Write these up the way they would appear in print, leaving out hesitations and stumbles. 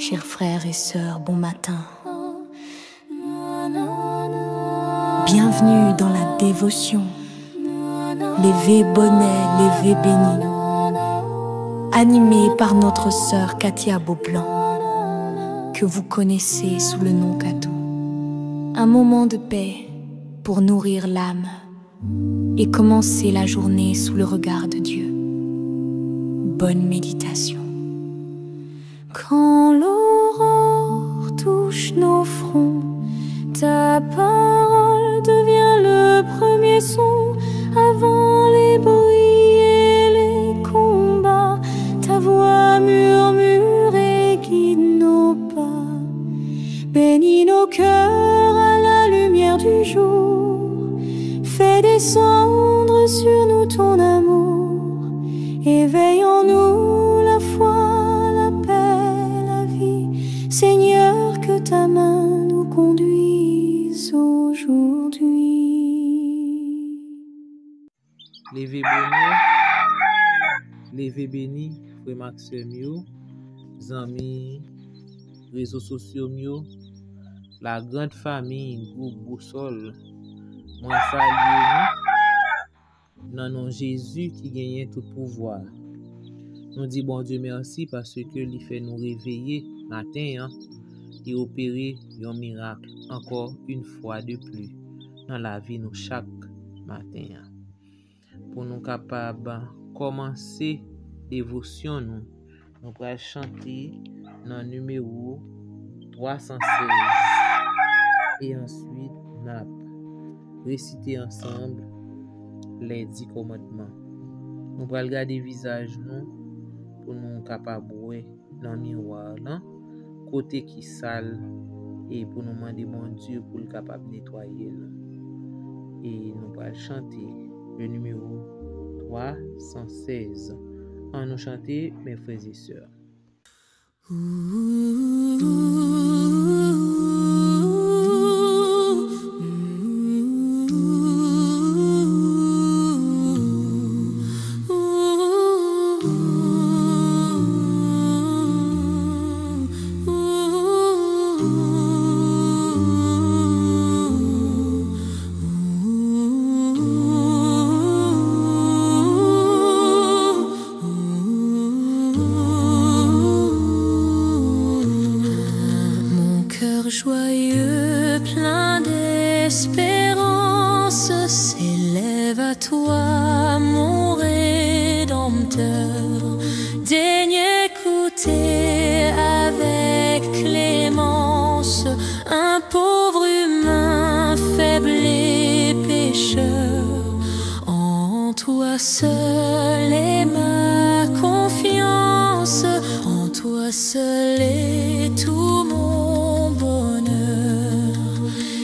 Chers frères et sœurs, bon matin. Bienvenue dans la dévotion. Lévé bonnet, lévé béni. Animé par notre sœur Katia Beaublanc, que vous connaissez sous le nom Katou. Un moment de paix pour nourrir l'âme et commencer la journée sous le regard de Dieu. Bonne méditation. Quand l'aurore touche nos fronts, ta parole devient le premier son. Avant les bruits et les combats, ta voix murmure et guide nos pas. Bénis nos cœurs à la lumière du jour. Fais descendre sur nous ton amour. Éveille en nous la foi, la paix, la vie. Seigneur, que ta main nous conduise aujourd'hui. Levé bonheur, levé béni, frère Maxime yo, amis, réseaux sociaux yo, la grande famille groupe Boussole, moi salue nous, dans nom Jésus qui gagne tout pouvoir. Nous dit bon Dieu merci parce que il fait nous réveiller matin, et opérer un miracle encore une fois de plus dans la vie nous chaque matin. Pour nous capables commencer dévotion nous pourrons chanter dans le numéro 316 et ensuite nous réciter ensemble les 10 commandements. Nous pourrons regarder visage nous pour nous capables dans le miroir là, côté qui sale et pour nous demander bon Dieu pour le capable nettoyer nous. Et nous pourrons chanter le numéro 316. En nous chanter, mes frères et sœurs. Joyeux, plein d'espérance, s'élève à toi, mon Rédempteur. Daigne écouter avec clémence un pauvre humain faible et pécheur. En toi seul est ma confiance, en toi seul est tout mon bonheur.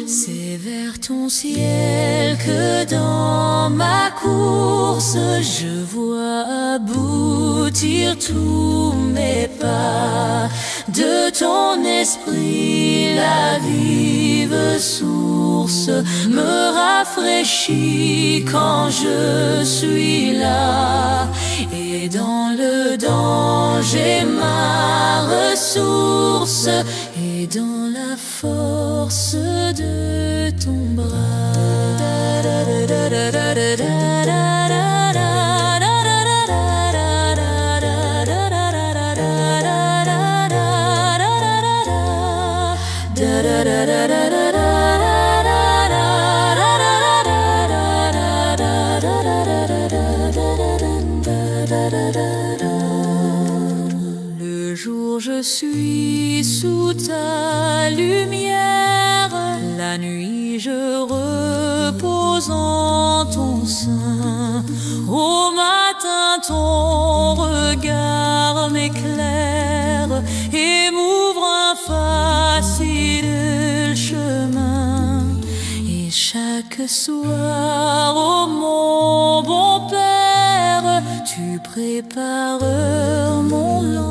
C'est vers ton ciel que dans ma course je vois aboutir tous mes pas. De ton esprit la vive source me rafraîchit quand je suis là. Et dans le danger ma ressource, et dans la force de ton bras. Le jour je suis sous ta lumière, la nuit je repose en ton sein. Au matin ton regard m'éclaire et m'ouvre un facile chemin. Et chaque soir, ô mon bon Père, tu prépares mon lendemain.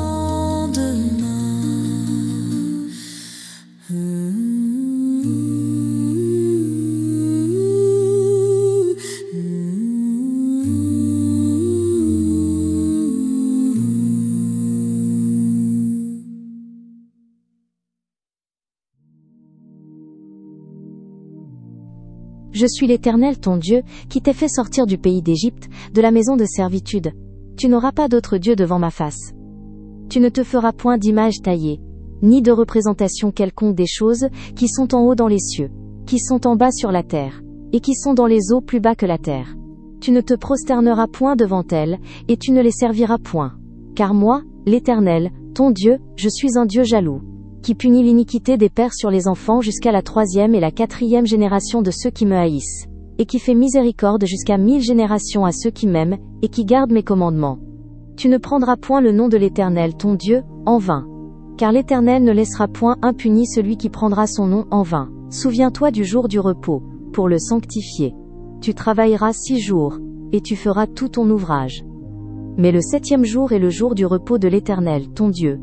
Je suis l'Éternel ton Dieu, qui t'ai fait sortir du pays d'Égypte, de la maison de servitude. Tu n'auras pas d'autre Dieu devant ma face. Tu ne te feras point d'image taillée, ni de représentation quelconque des choses qui sont en haut dans les cieux, qui sont en bas sur la terre, et qui sont dans les eaux plus bas que la terre. Tu ne te prosterneras point devant elles, et tu ne les serviras point. Car moi, l'Éternel, ton Dieu, je suis un Dieu jaloux, qui punit l'iniquité des pères sur les enfants jusqu'à la 3e et la 4e génération de ceux qui me haïssent, et qui fait miséricorde jusqu'à 1000 générations à ceux qui m'aiment, et qui gardent mes commandements. Tu ne prendras point le nom de l'Éternel ton Dieu, en vain. Car l'Éternel ne laissera point impuni celui qui prendra son nom en vain. Souviens-toi du jour du repos, pour le sanctifier. Tu travailleras 6 jours, et tu feras tout ton ouvrage. Mais le 7e jour est le jour du repos de l'Éternel ton Dieu.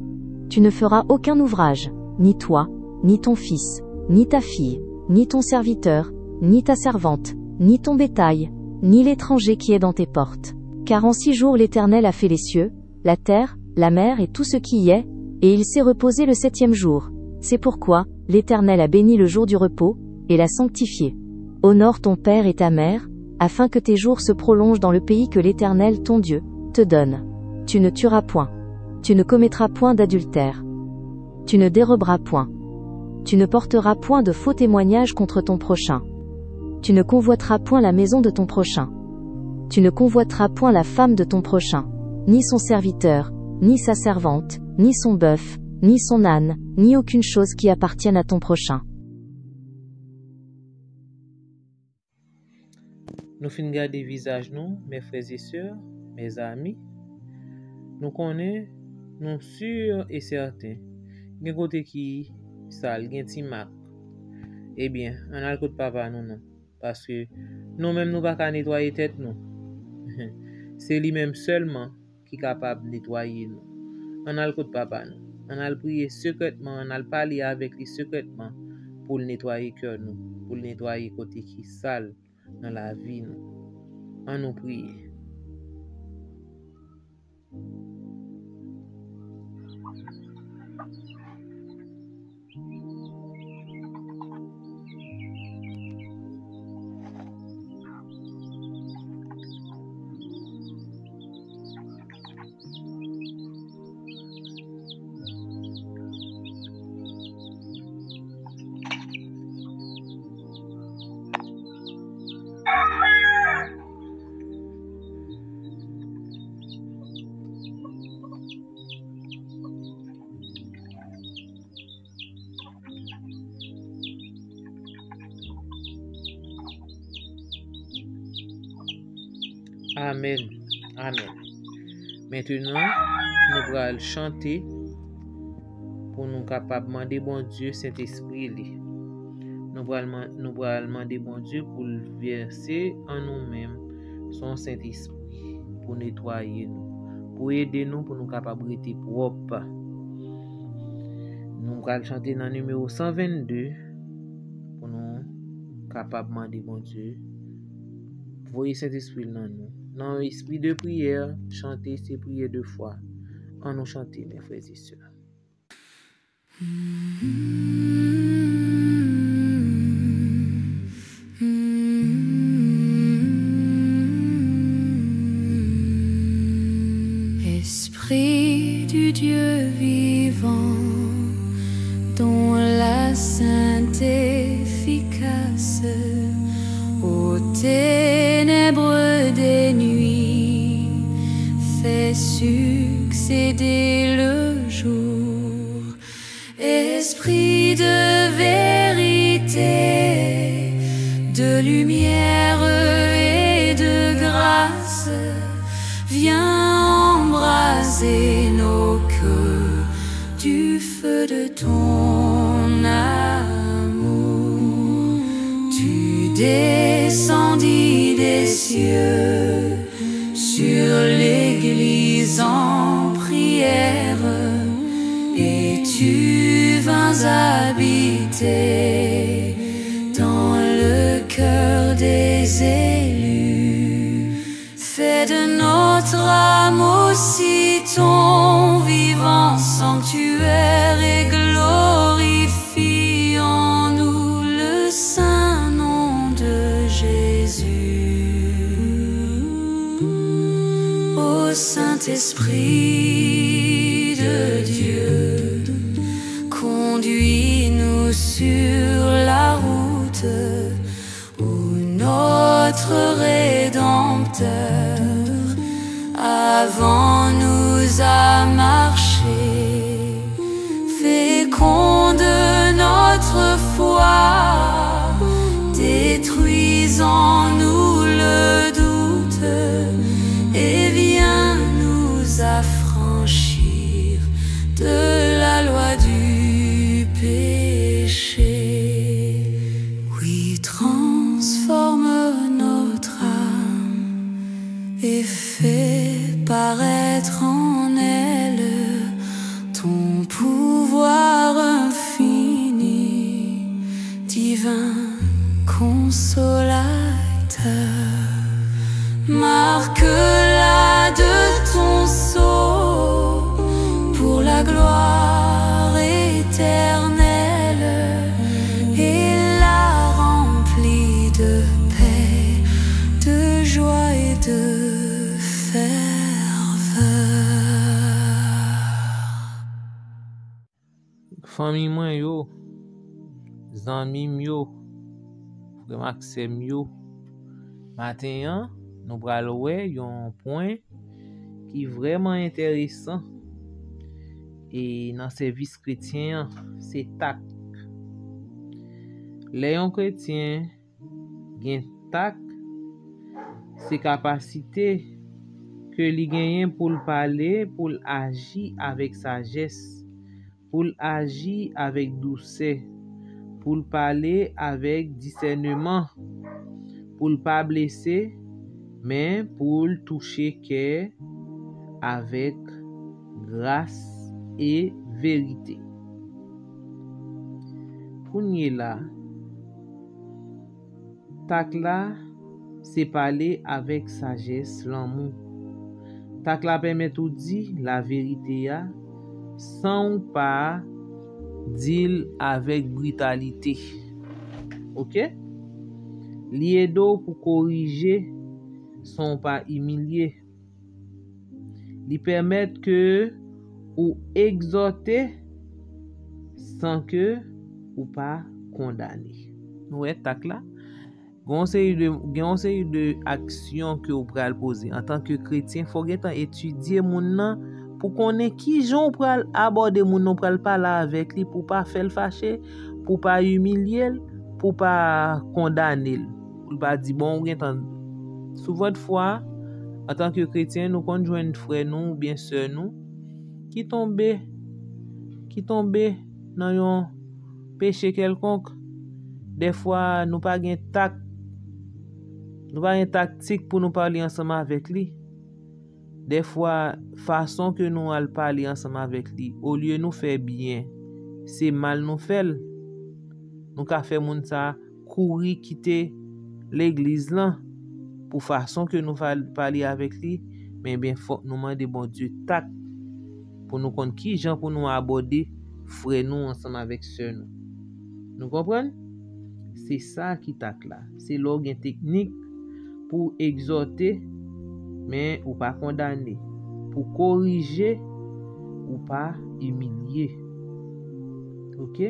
Tu ne feras aucun ouvrage, ni toi, ni ton fils, ni ta fille, ni ton serviteur, ni ta servante, ni ton bétail, ni l'étranger qui est dans tes portes. Car en 6 jours l'Éternel a fait les cieux, la terre, la mer et tout ce qui y est, et il s'est reposé le 7e jour. C'est pourquoi l'Éternel a béni le jour du repos, et l'a sanctifié. Honore ton père et ta mère, afin que tes jours se prolongent dans le pays que l'Éternel ton Dieu te donne. Tu ne tueras point. Tu ne commettras point d'adultère. Tu ne déroberas point. Tu ne porteras point de faux témoignages contre ton prochain. Tu ne convoiteras point la maison de ton prochain. Tu ne convoiteras point la femme de ton prochain, ni son serviteur, ni sa servante, ni son bœuf, ni son âne, ni aucune chose qui appartienne à ton prochain. Nous finissons garder visage nous, mes frères et sœurs, mes amis. Nous connaissons, nous sûrs et certains. Gen côté qui sale, gen ti mak. Eh bien, on a le côté papa nous non, parce que nous-mêmes nous pas qu'à nettoyer tête nous. C'est lui-même seulement qui est capable de nettoyer nous. On a le côté papa nous. On a le prier secrètement, on a le parler avec lui secrètement pour le nettoyer cœur nous, pour le nettoyer côté qui sale dans la vie nous. On nous prie. Amen. Amen. Maintenant, nous allons chanter pour nous capables de demander bon Dieu Saint-Esprit. Nous allons demander bon Dieu pour le verser en nous-mêmes son Saint-Esprit pour nettoyer nous, pour aider nous pour nous capables de être propres. Nous allons chanter dans le numéro 122 pour nous capables de demander bon Dieu. Voyez Saint-Esprit dans nous. Dans l'esprit de prière, chanter ces prières 2 fois. En nous chanter, mes frères et sœurs. Esprit du Dieu vivant, dont la sainteté efficace aux ténèbres des nuits fait succéder le jour. Esprit de vérité, de lumière et de grâce, viens embraser nos cœurs du feu de ton amour. Tu descendis des cieux sur l'Église en prière, et tu vins habiter dans le cœur des élus. Fais de notre âme aussi ton vivant sanctuaire et glorifie en nous le saint nom de Saint-Esprit de Dieu, conduis-nous sur la route où notre Rédempteur avant nous a marché. Féconde notre foi, détruisant nous le doute, et viens nous affranchir de la loi du péché. Oui, transforme notre âme et fais paraître en elle ton pouvoir infini, divin consolateur. Marque-la de ton sceau pour la gloire éternelle et la remplis de paix, de joie et de ferveur. Famille moi yo, zami yo, frère Maxime yo. Matin, nous pral wè yon point qui vraiment intéressant et dans service chrétien, c'est tact. Les yon chrétien gen tact, c'est capacité que li genyen pour parler, pour agir avec sagesse, pour agir avec douceur, pour parler avec discernement, pour pas blesser, mais pour toucher cœur avec grâce et vérité. Pour nous là, tac là, c'est parler avec sagesse, l'amour. Tac là permet tout dire la vérité sans pas dire avec brutalité. OK? Lié d'eau pour corriger sans pas humilier. Li permettre que ou exhorter sans que ou pas condamner. Ouais, tac là. Gon série de action que ou pral poser en tant que chrétien, faut gen étudier moun nan pour connaître qui jon pral aborder moun nan pral parler avec lui pour pas faire fâcher, pour pas humilier, pour pas condamner. Pour pas dire bon gen souvent de fois en tant que chrétien nous kon joindre frère nous ou bien sœur nous qui tombe dans yon péché quelconque. Des fois nous pas gen tact. Nous pas une tactique pour nous parler ensemble avec lui. Des fois, façon que nous allons parler ensemble avec lui, au lieu de nous faire bien, c'est mal nous faire. Nous ka fait moun ça courir quitter l'église là pour façon que nous parler avec lui, mais bien faut nous demander bon Dieu tact pour nous connaître qui gens pour nous aborder frère nous ensemble avec sœur nous. Nous comprenons? C'est ça qui tact là. C'est l'organe technique pour exhorter, mais ou pas condamner, pour corriger ou pas humilier. OK?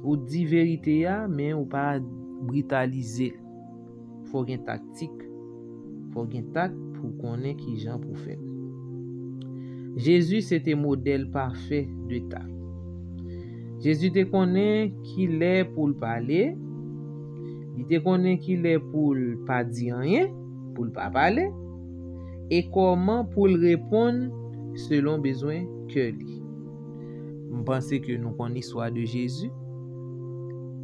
Ou dit vérité mais ou pas brutaliser. Faut gen tactique, faut gen tact pour connaître qui gens pour faire. Jésus c'était modèle parfait de tact. Jésus te connaît qu'il est pour parler. Il te connaît qu'il est pour pas dire rien, pour pas parler, et comment pour répondre selon besoin que lui. Je pense que nous connaissons l'histoire de Jésus.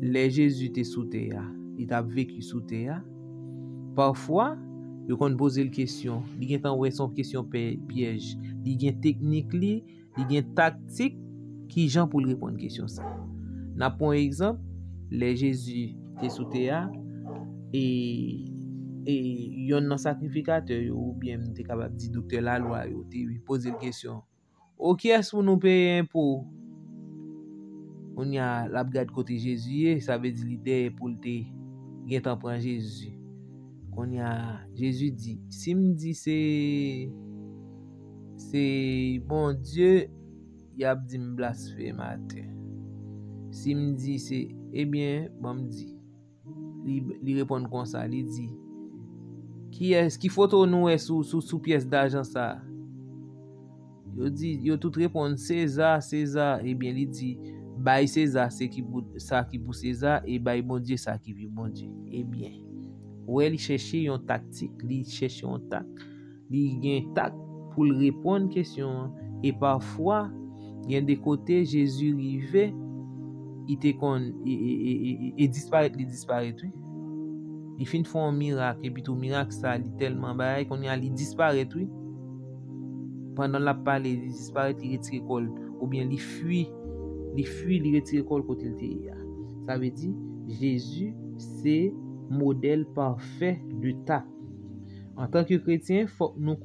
Les Jésus était sous terre, il a vécu sous terre. Parfois, il qu'on pose la question, il y a son question piège, il y a technique li, il y a tactique qui gens pour répondre question ça. N'a pour exemple, les Jésus te sous terre et yon nan sacrificateur ou bien t'es capable dire docteur la loi yo te poser une question. OK, est-ce pour nous payer impôt? On y a la brigade côté Jésus, ça veut dire l'idée pour te gen temps prend Jésus. On y a Jésus dit, si me dit c'est c'est bon Dieu y a dit me blasphémateur. Si me dit c'est eh bien bon me dit il répond comme ça, il dit qui est-ce qui photo nous est sous pièce d'argent ça? Yo dit yo tout répond César eh bien il dit bail César c'est qui ça qui pour César et bail bon Dieu ça qui pour bon Dieu. Eh bien ouais il chercher une tactique, il chercher un tac, il gain tac pour répondre question et parfois il y a des côtés Jésus arrivé il te kon et disparaît oui. Il fin font un miracle et puis tout miracle ça il tellement bail qu'on y a il disparaît oui. Pendant la parler il disparaît il retire col ou bien il fuit il retire col côté il était. Ça veut dire Jésus c'est modèle parfait de tact. En tant que chrétien, faut nous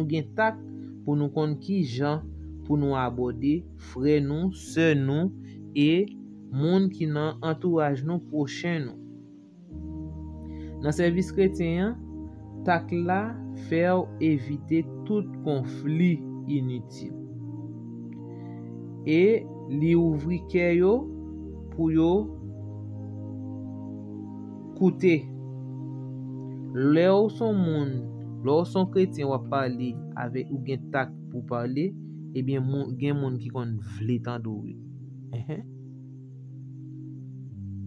gain tact pour nous connaître qui gens pour nous aborder frères nous, sœurs nous et monde qui dans entourage nous prochain nous. Dans service chrétien, tact là faire éviter tout conflit inutile. Et li ouvri cœur yo pour yo écouter. Là son monde, là son chrétien va parler avec ou gen tact pour parler, eh bien gen monde qui kon vle tando.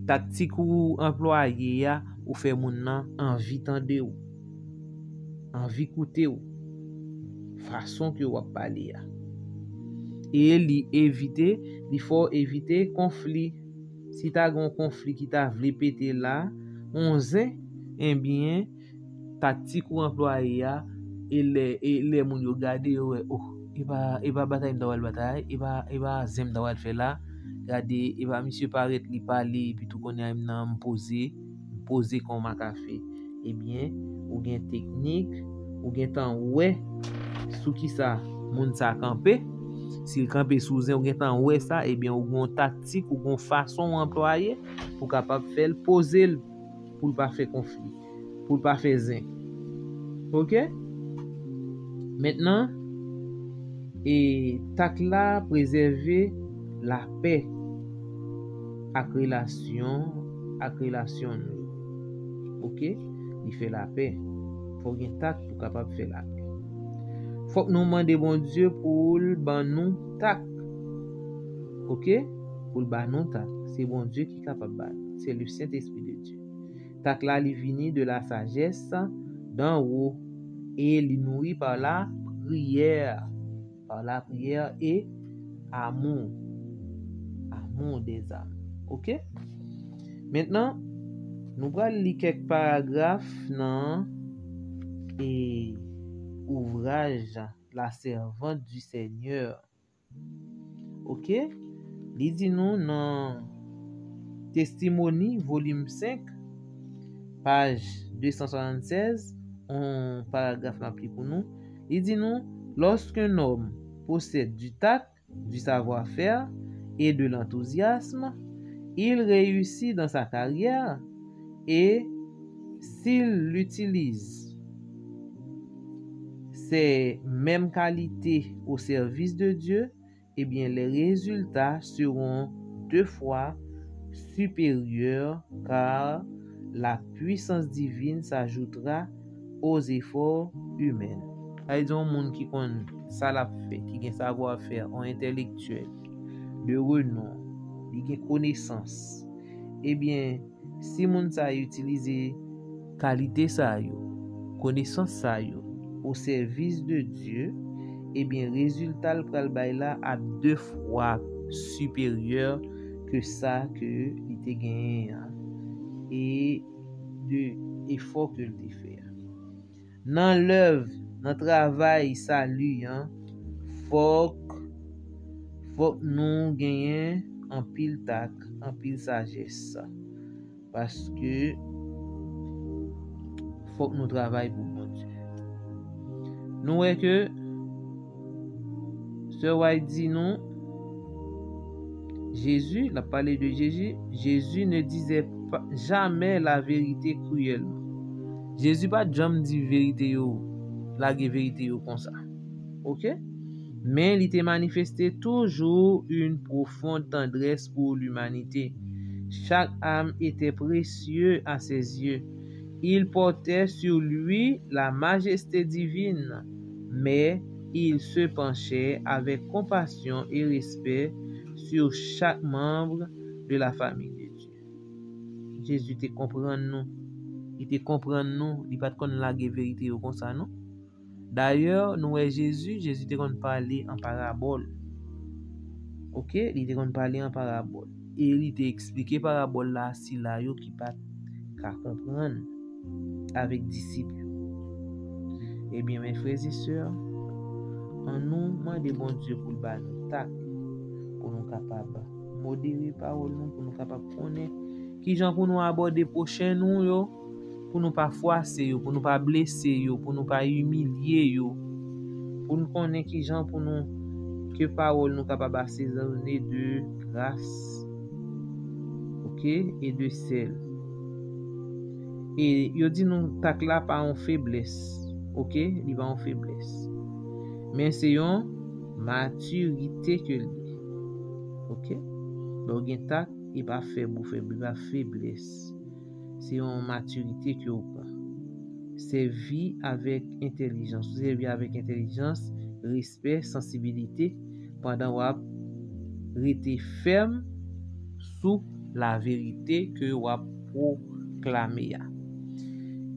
Tactique ou employé ya ou fait moun nan envie tande ou. Envie écouter ou. Façon que ou parler ya. Et il faut éviter conflit. Si t'as un conflit qui t'a vle péter là, eh bien tactique ou employé et les moun yo gade oh il va bataille dans la bataille il va zem dans faire là gade il va monsieur paraître li parler puis tout connait nan poser comme un café. Eh bien ou gen technique ou gen temps ouais sous qui ça moun ça camper s'il camper sous un ou gen temps ouais ça eh bien ou gon tactique ou gon façon employé pour capable faire poser pour pas faire conflit pour pas faire zin. OK? Maintenant et tac là préserver la paix à relation OK? Il fait la paix. Faut gen tac pour capable faire la paix. Faut que nous demander bon Dieu pour ban nous tac. OK? Pour ban nous tac. C'est bon Dieu qui est capable ban. C'est le Saint-Esprit de Dieu. Tac là il vient de la sagesse d'en haut et il nourrit par la prière et amour des âmes. OK? Maintenant nous allons lire quelques paragraphes dans et ouvrage La servante du Seigneur. OK? Il dit nous dans Testimony volume 5 page 276 un paragraphe appelé pour nous. Il dit nous lorsqu'un homme possède du tact, du savoir-faire et de l'enthousiasme, il réussit dans sa carrière et s'il utilise ces mêmes qualités au service de Dieu, eh bien les résultats seront 2 fois supérieurs car la puissance divine s'ajoutera aux efforts humains. Il y a un monde qui connaît ça l'a fait, qui a savoir-faire, en intellectuel, de renom, qui a connaissance. Eh bien, si monde ça utiliser qualité ça yo, connaissance ça yo au service de Dieu, eh bien résultat le pral bay là à 2 fois supérieur que ça que il te gagné et de effort que il te fait. Dans l'œuvre, dans travail salut faut nous gagner en pile tac, en pile sagesse parce que faut que nous travaillons pour bon Dieu. Nous voyons que ce White dit non. Jésus, la parlé de Jésus ne disait pas jamais la vérité cruellement. Jésus pas jamais dit vérité yo, la vérité yo comme ça. OK? Mais il était manifesté toujours une profonde tendresse pour l'humanité. Chaque âme était précieuse à ses yeux. Il portait sur lui la majesté divine, mais il se penchait avec compassion et respect sur chaque membre de la famille de Dieu. Jésus te comprend nous. Il te comprend nous. Il pas qu'on la vérité comme ça, non? D'ailleurs, nous Jésus te qu'on parler en parabole. OK? Il te qu'on parler en parabole. Et il t'a expliqué parabole là si là yo qui pas qu'à comprendre avec disciples. Eh bien, mes frères et sœurs, en nous, demandez bon Dieu pour le nous tac, pour nous capables modérer parole nous, pour nous capables connaître qui gens pour nous aborder prochain nous yo, pour nous pas froisser yo, pour nous pas blesser yo, pour nous pas humilier yo, pour nous connaître qui gens pour nous que parole nous capable assaisonner de grâce, OK, et de sel. Et yo dit nous tac là pas en faiblesse, OK, il va en faiblesse. Mais c'est une maturité que li. OK? Donc gen tac, il pas faible, il pas faiblesse. C'est une maturité que vous prend. C'est vie avec intelligence. Vous vie avec intelligence, respect, sensibilité pendant vous rester ferme sous la vérité que vous proclamez.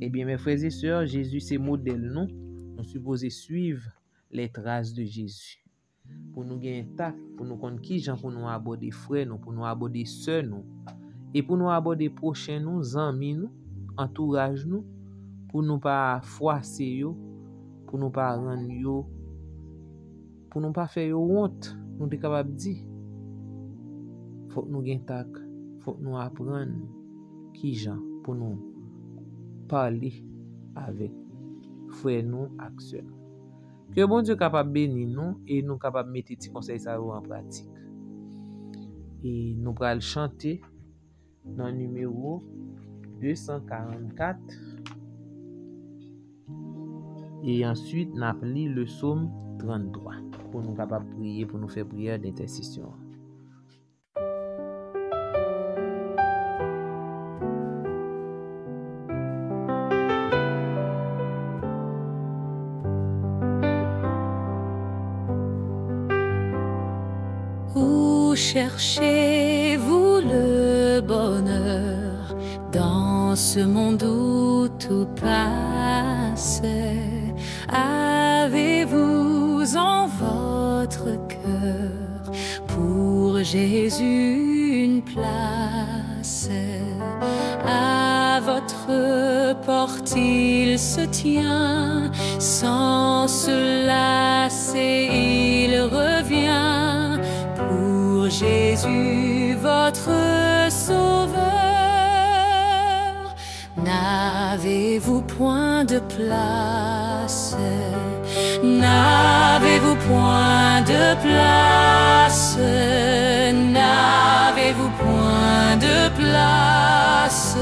Eh bien, mes frères et sœurs, Jésus c'est modèle nous. Nous supposons suivre les traces de Jésus. Pour nous gagner tact, pour nous connaître qui gens pour nous aborder frères nous, pour nous aborder sœurs nous, et pour nous aborder prochains nous, amis nous, entourage nous, pour nous pas froisser yo, pour nous pas rendre yo, pour nous pas faire yo honte, nous sommes capables de dire. Faut que nous gagner tact, faut que nous apprendre qui gens pour nous parler avec frères nous et sœurs. Que bon Dieu capable bénir nous et nous capable mettre ces conseils ça en pratique. Et nous allons chanter dans le numéro 244 et ensuite nous allons lire le psaume 33 pour nous capable prier, pour nous faire prière d'intercession. Où cherchez-vous le bonheur dans ce monde où tout passe? Avez-vous en votre cœur pour Jésus une place? À votre porte il se tient, sans se lasser il revient. Pour Jésus votre Sauveur, n'avez-vous point de place? N'avez-vous point de place? N'avez-vous point de place?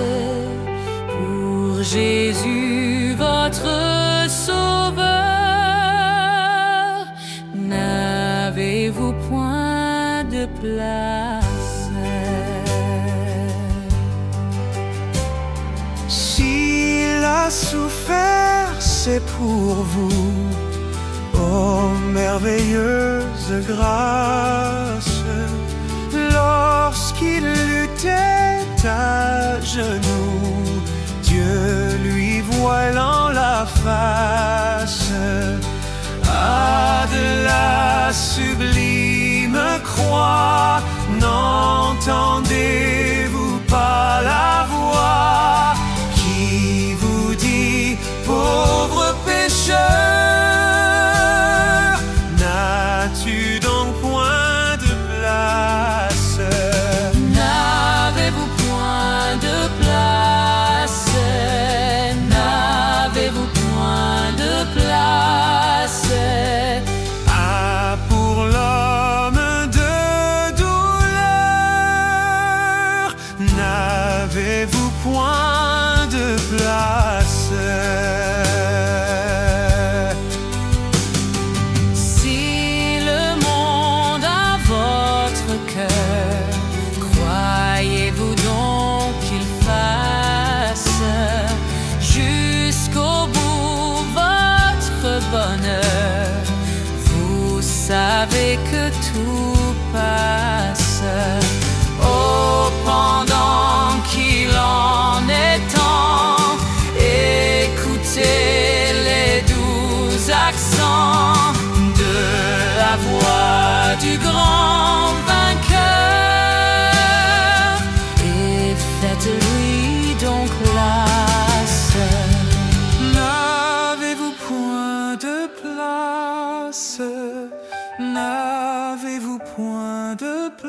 Pour Jésus votre Sauveur, n'avez-vous point de place? S'il a souffert, c'est pour vous, ô merveilleuse grâce. Lorsqu'il luttait à genoux, Dieu lui voilant la face, à de la sublime croix, n'entendez-vous pas la voix qui vous dit, pauvre pécheur, n'as-tu donc point de place? N'avez-vous point de place? N'avez-vous point de place? Ah, pour l'homme de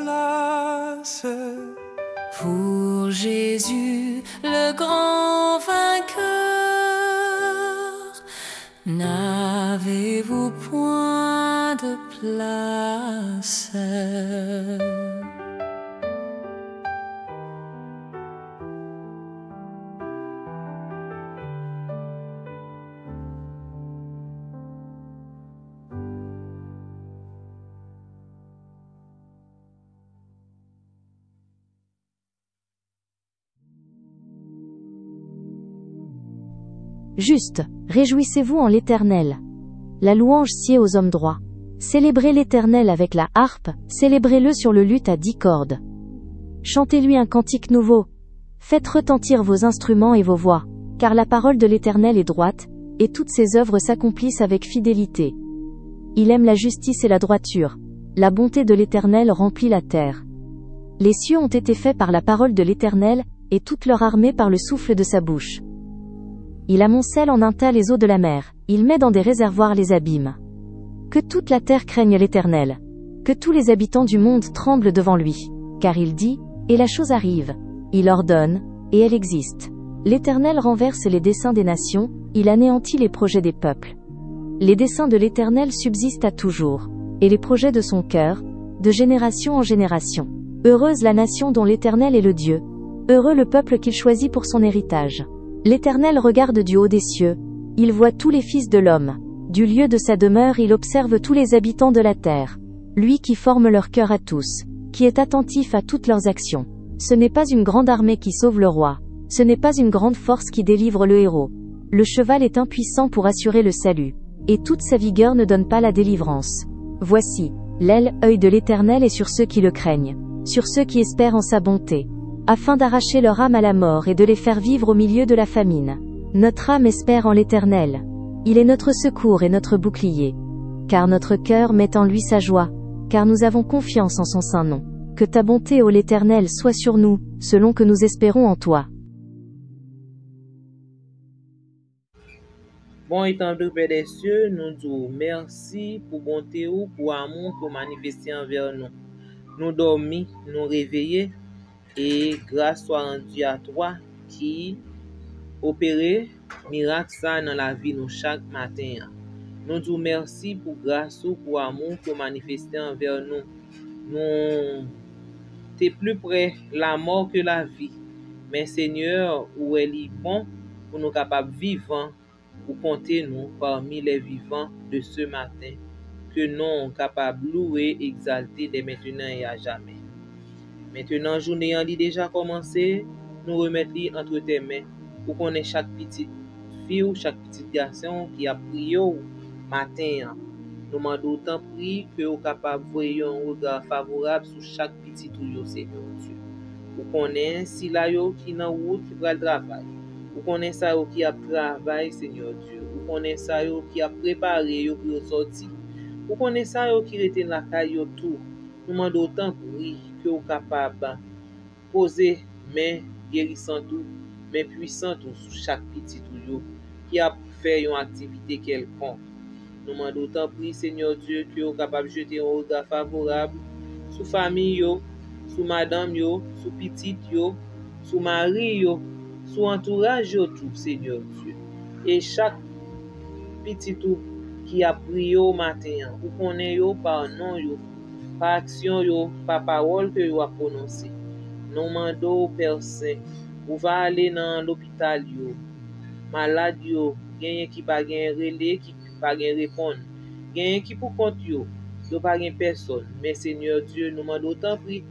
place. Pour Jésus, le grand vainqueur, n'avez-vous point de place? Juste, réjouissez-vous en l'Éternel. La louange sied aux hommes droits. Célébrez l'Éternel avec la harpe, célébrez-le sur le luth à 10 cordes. Chantez-lui un cantique nouveau. Faites retentir vos instruments et vos voix, car la parole de l'Éternel est droite, et toutes ses œuvres s'accomplissent avec fidélité. Il aime la justice et la droiture. La bonté de l'Éternel remplit la terre. Les cieux ont été faits par la parole de l'Éternel, et toute leur armée par le souffle de sa bouche. Il amoncelle en un tas les eaux de la mer, il met dans des réservoirs les abîmes. Que toute la terre craigne l'Éternel. Que tous les habitants du monde tremblent devant lui. Car il dit, et la chose arrive. Il ordonne, et elle existe. L'Éternel renverse les desseins des nations, il anéantit les projets des peuples. Les desseins de l'Éternel subsistent à toujours, et les projets de son cœur, de génération en génération. Heureuse la nation dont l'Éternel est le Dieu. Heureux le peuple qu'il choisit pour son héritage. L'Éternel regarde du haut des cieux, il voit tous les fils de l'homme. Du lieu de sa demeure il observe tous les habitants de la terre. Lui qui forme leur cœur à tous, qui est attentif à toutes leurs actions. Ce n'est pas une grande armée qui sauve le roi, ce n'est pas une grande force qui délivre le héros. Le cheval est impuissant pour assurer le salut, et toute sa vigueur ne donne pas la délivrance. Voici, l'aile, œil de l'Éternel est sur ceux qui le craignent, sur ceux qui espèrent en sa bonté, afin d'arracher leur âme à la mort et de les faire vivre au milieu de la famine. Notre âme espère en l'Éternel. Il est notre secours et notre bouclier. Car notre cœur met en lui sa joie, car nous avons confiance en son saint nom. Que ta bonté, ô l'Éternel, soit sur nous, selon que nous espérons en toi. Bon étendue Père des cieux, nous disons merci pour bonté ou pour amour que vous manifestez envers nous. Nous dormis, nous réveillés, et grâce soit rendue à toi qui opérer miracle ça dans la vie nous chaque matin. Nous disons merci pour grâce ou pour amour que vous manifestez envers nous. Nous t'es plus près la mort que la vie. Mais Seigneur, où est le bon pour nous capables vivants, pour compter nous parmi les vivants de ce matin, que nous capables louer, exalter dès maintenant et à jamais. Maintenant, journée en déjà commencé, nous remettons entre tes mains pour qu'on ait chaque petite fille ou chaque petit garçon qui a prié au matin. Nous demandons autant prier que vous capable de voir un regard favorable sur chaque petit tuyau, Seigneur Dieu. Vous connaissez si là qui dans route qui va le travail. Vous connaissez ça qui a travail, Seigneur Dieu. Vous connaissez ça qui a préparé pour sortir. Vous connaissez ça qui était dans la caille tout. Nous demandons autant prier que vous capable de poser main guérissante ou main puissante sur chaque petit tuyau qui a fait une activité quelconque. Nous demandons autant prier, Seigneur Dieu, que vous capable de jeter un regard favorable sur famille, sur madame, sur petite, sur mari, sur entourage, tout, Seigneur Dieu. Et chaque petit tout qui a prié au matin, vous connaissez par nom, par action, par parole que vous a prononcé. Nous demandons au Père Saint, vous va aller dans l'hôpital, malade, gagne qui pas gagne relais, qui pas gagne répondre, gagne qui pour compte yo pas gagne personne. Mais Seigneur Dieu, nous demandons autant prix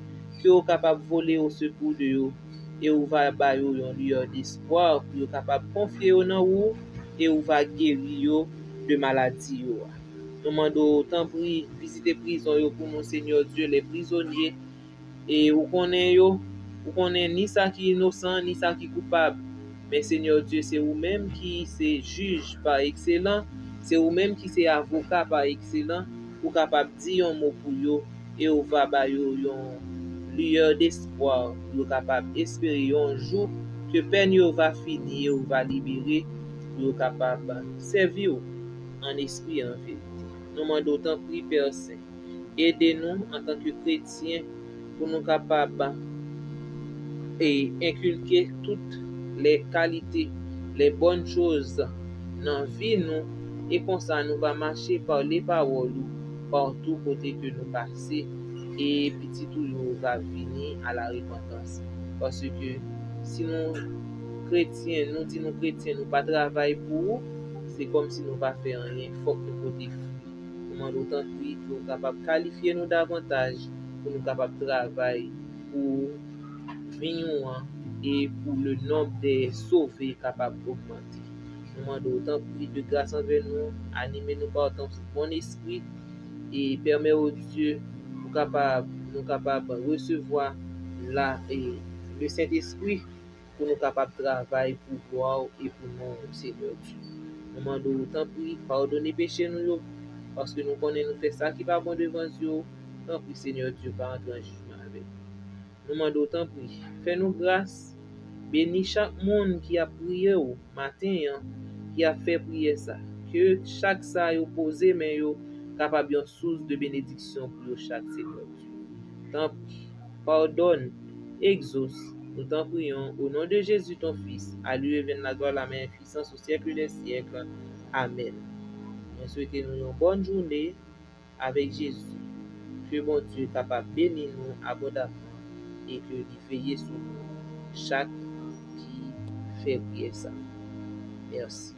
que vous capable voler au secours de yo et vous va ba yo un lieu d'espoir pour capable confier dans vous et vous va guérir de maladie yo. Nous demandons autant prix visiter prison yo pour nous, Seigneur Dieu, les prisonniers, et vous connaissez ni ça qui est innocent ni ça qui est coupable. Mais Seigneur Dieu, c'est vous-même qui c'est juge par excellent, c'est vous-même qui c'est avocat par excellent, pour capable dire un mot pour vous et vous va ba yo un lueur d'espoir, pour capable espérer un jour que peine yo va finir, ou va libérer, pour capable servir en esprit et en vérité. Nous demandons autant prier Père Saint. Aidez-nous en tant que chrétiens pour nous capables et inculquer toutes les qualités, les bonnes choses dans la vie nous, et comme ça nous va marcher par les paroles partout côté que nous passons, et petit tout nous va venir à la repentance. Parce que si nous chrétiens, nous disons nous chrétiens, nous pas travailler pour, c'est comme si nous pas faire rien. Il faut que nous côté nous demandons autant plus pour nous capables de qualifier nous davantage, pour nous capables de travailler pour venir et pour le nombre des sauvés capable d'augmenter. Nous demandons autant plus de grâce envers nous, animer nous par autant bon esprit et permettre au Dieu nous capables de recevoir le Saint-Esprit pour nous capables de travailler pour gloire et pour nous Seigneur Dieu. Nous demandons autant plus pardonner péché nous parce que nous connaissons nous faire ça qui va bon devant Dieu. Tant pis Seigneur Dieu pas entrer en jugement avec nous. Nous demandons autant plus fais-nous grâce, bénis chaque monde qui a prié au matin, qui a fait prier ça, que chaque ça yo posé mais yo capable une source de bénédiction pour chaque Seigneur Dieu. Tant pis, pardonne, exauce, nous t'en prions au nom de Jésus ton Fils, à lui revienne la gloire, la main, puissance au siècle des siècles. Amen. Nous souhaitons une bonne journée avec Jésus. Que bon Dieu est capable de bénir nous abondamment et que il veille sur nous chaque qui fait prier ça. Merci.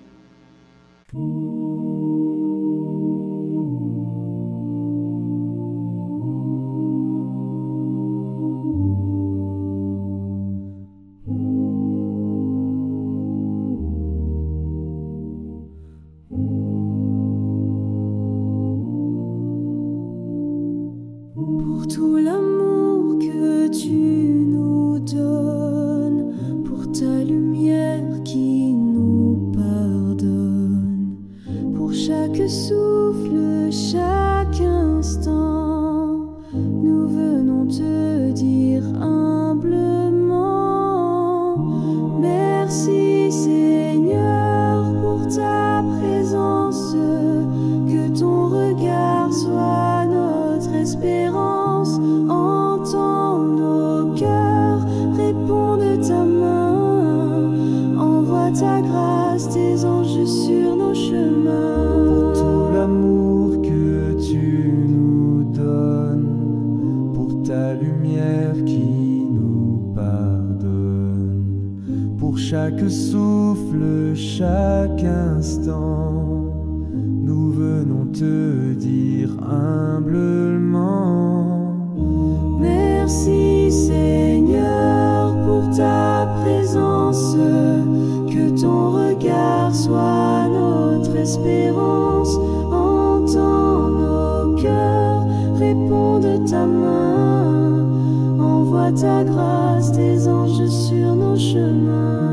Pour tout l'amour que tu nous donnes, pour ta lumière qui nous pardonne, pour chaque souffle, chaque instant, nous venons te dire humblement, merci Seigneur pour ta présence, que ton regard soit notre espérance, entends nos cœurs, réponds de ta main, envoie ta grâce, tes anges sur nos chemins. Pour tout l'amour que tu nous donnes, pour ta lumière qui nous pardonne, pour chaque souffle, chaque instant, nous venons te dire humblement, merci Seigneur pour ta présence, que ton regard soit notre espérance, entends nos cœurs, réponds de ta main, envoie ta grâce, tes anges sur nos chemins.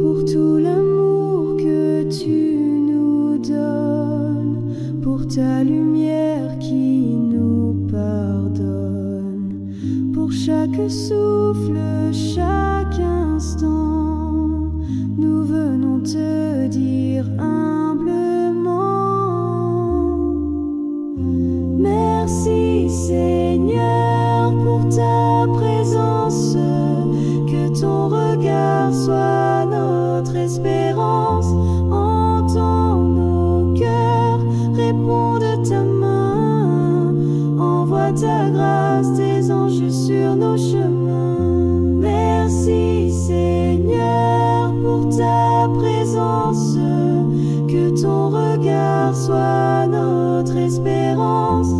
Pour tout l'amour que tu nous donnes, pour ta lumière qui nous pardonne, pour chaque souffle, chaque instant, nous venons te dire humblement, merci Seigneur pour ta présence, que ton regard soit notre espérance, entends nos cœurs, réponds de ta main, envoie ta grâce, tes anges sur nos chemins. Merci Seigneur pour ta présence, que ton regard soit notre espérance,